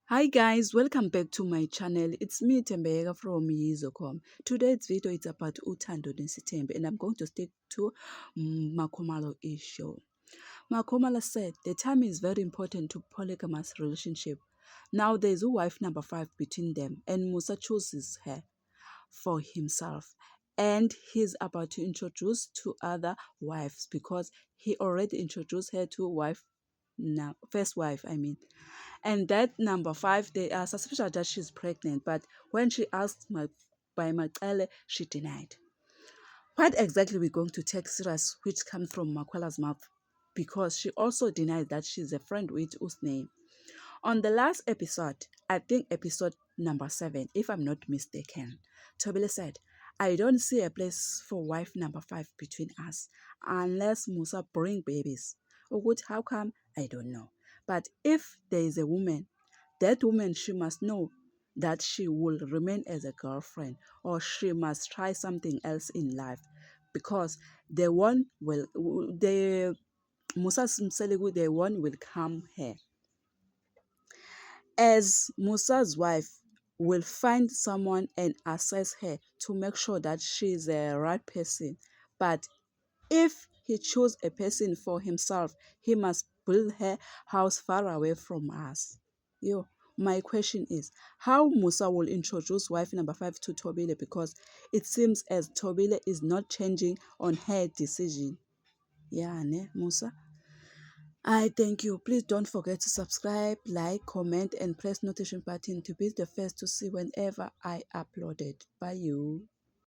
Hi guys, welcome back to my channel. It's me Tembeka from Yizocom. Today's video is about Uthando Nesitembe and I'm going to stick to Makhomalo issue. Makhomalo said the time is very important to polygamous relationship. Now there's a wife number 5 between them and Musa chooses her for himself. And he's about to introduce two other wives because he already introduced her to wife now, first wife, I mean. And that number 5, they are suspicious that she's pregnant, but when she asked by Macele, she denied. What exactly we're going to take serious, which comes from Makwela's mouth, because she also denied that she's a friend with Usname. On the last episode, I think episode number 7, if I'm not mistaken, Tobile said, I don't see a place for wife number 5 between us unless Musa bring babies. Ugut, how come? I don't know. But if there is a woman, that woman, she must know that she will remain as a girlfriend or she must try something else in life because the one will, the Musa Mseligu, the one will come here as Musa's wife will find someone and assess her to make sure that she's the right person. But if he choose a person for himself, he must build her house far away from us. Yo, my question is, how Musa will introduce wife number 5 to Tobile because it seems as Tobile is not changing on her decision. Yeah, ne, Musa? I thank you. Please don't forget to subscribe, like, comment, and press notification button to be the first to see whenever I upload it. Bye you.